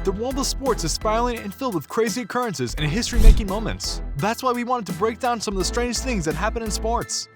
The world of sports is spiraling and filled with crazy occurrences and history-making moments. That's why we wanted to break down some of the strange things that happen in sports.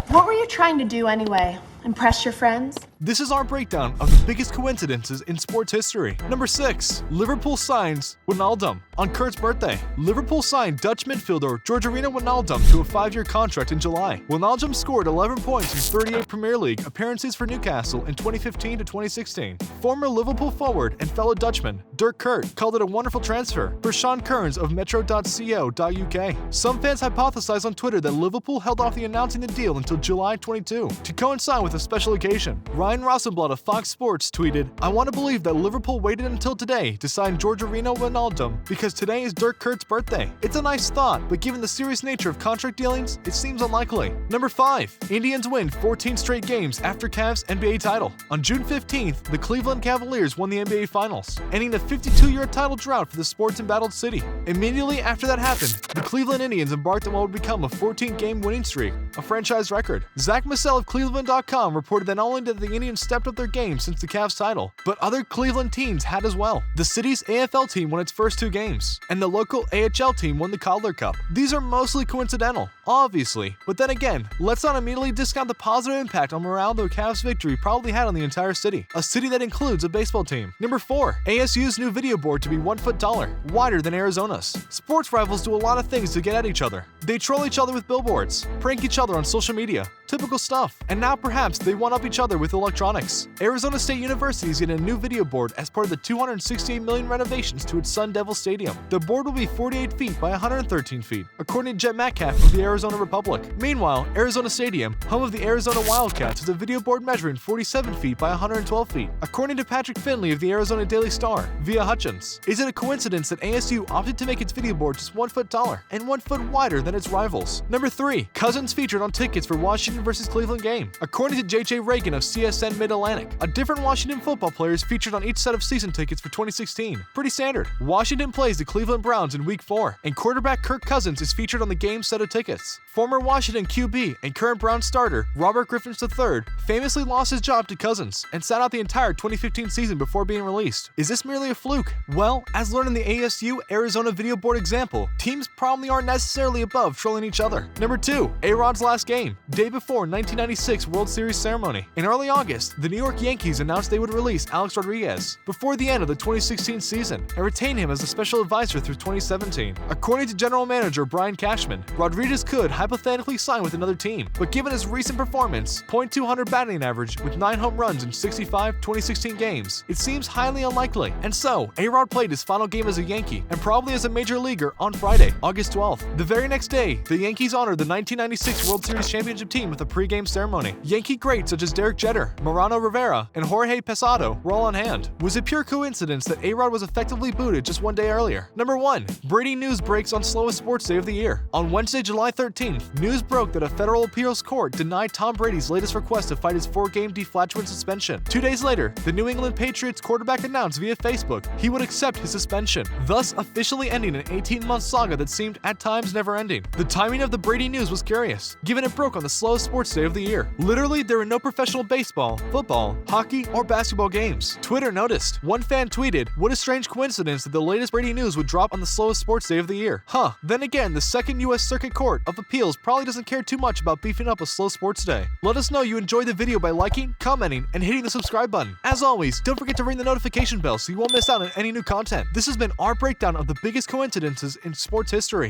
What were you trying to do anyway? Impress your friends? This is our breakdown of the biggest coincidences in sports history. Number 6. Liverpool signs Wijnaldum on Kurt's birthday. Liverpool signed Dutch midfielder Georginio Wijnaldum to a 5-year contract in July. Wijnaldum scored 11 points in 38 Premier League appearances for Newcastle in 2015 to 2016. Former Liverpool forward and fellow Dutchman Dirk Kuyt called it a wonderful transfer. For Sean Kearns of Metro.co.uk, some fans hypothesized on Twitter that Liverpool held off announcing the deal until July 22 to coincide with a special occasion. Ryan Rosenblatt of Fox Sports tweeted, "I want to believe that Liverpool waited until today to sign Georginio Wijnaldum because today is Dirk Kuyt's birthday. It's a nice thought, but given the serious nature of contract dealings, it seems unlikely." Number 5. Indians win 14 straight games after Cavs' NBA title. On June 15th, the Cleveland Cavaliers won the NBA Finals, ending a 52-year title drought for the sports-embattled city. Immediately after that happened, the Cleveland Indians embarked on what would become a 14-game winning streak, a franchise record. Zach Massell of Cleveland.com reported that not only did the Indians stepped up their game since the Cavs title, but other Cleveland teams had as well. The city's AFL team won its first 2 games, and the local AHL team won the Calder Cup. These are mostly coincidental, obviously, but then again, let's not immediately discount the positive impact on morale the Cavs' victory probably had on the entire city, a city that includes a baseball team. Number 4. ASU's new video board to be 1 foot taller, wider than Arizona's. Sports rivals do a lot of things to get at each other. They troll each other with billboards, prank each other on social media, typical stuff, and now perhaps they one-up each other with electronics. Arizona State University is getting a new video board as part of the $268 million renovations to its Sun Devil Stadium. The board will be 48 feet by 113 feet, according to Jet Metcalf of the Arizona Republic. Meanwhile, Arizona Stadium, home of the Arizona Wildcats, has a video board measuring 47 feet by 112 feet, according to Patrick Finley of the Arizona Daily Star via Hutchins. Is it a coincidence that ASU opted to make its video board just 1 foot taller and 1 foot wider than its rivals? Number 3. Cousins featured on tickets for Washington vs. Cleveland game. According to JJ Reagan of CSN Mid-Atlantic, a different Washington football player is featured on each set of season tickets for 2016. Pretty standard. Washington plays the Cleveland Browns in Week 4, and quarterback Kirk Cousins is featured on the game's set of tickets. Former Washington QB and current Browns starter Robert Griffin III famously lost his job to Cousins and sat out the entire 2015 season before being released. Is this merely a fluke? Well, as learned in the ASU Arizona video board example, teams probably aren't necessarily above trolling each other. Number 2. A-Rod's last game, day before 1996 World Series ceremony. In early August, the New York Yankees announced they would release Alex Rodriguez before the end of the 2016 season and retain him as a special advisor through 2017. According to general manager Brian Cashman, Rodriguez could hypothetically sign with another team, but given his recent performance, .200 batting average with 9 home runs in 65 2016 games, it seems highly unlikely. And so, A-Rod played his final game as a Yankee and probably as a major leaguer on Friday, August 12th. The very next day, the Yankees honored the 1996 World Series championship team with a pre-game ceremony. Yankee greats such as Derek Jeter, Mariano Rivera, and Jorge Posada were all on hand. Was it pure coincidence that A-Rod was effectively booted just 1 day earlier? Number 1. Breaking news breaks on slowest sports day of the year. On Wednesday, July 13th, news broke that a federal appeals court denied Tom Brady's latest request to fight his 4-game deflagrant suspension. 2 days later, the New England Patriots quarterback announced via Facebook he would accept his suspension, thus officially ending an 18-month saga that seemed at times never-ending. The timing of the Brady news was curious, given it broke on the slowest sports day of the year. Literally, there were no professional baseball, football, hockey, or basketball games. Twitter noticed. One fan tweeted, "What a strange coincidence that the latest Brady news would drop on the slowest sports day of the year." Huh. Then again, the Second U.S. Circuit Court of Appeals probably doesn't care too much about beefing up a slow sports day. Let us know you enjoyed the video by liking, commenting, and hitting the subscribe button. As always, don't forget to ring the notification bell so you won't miss out on any new content. This has been our breakdown of the biggest coincidences in sports history.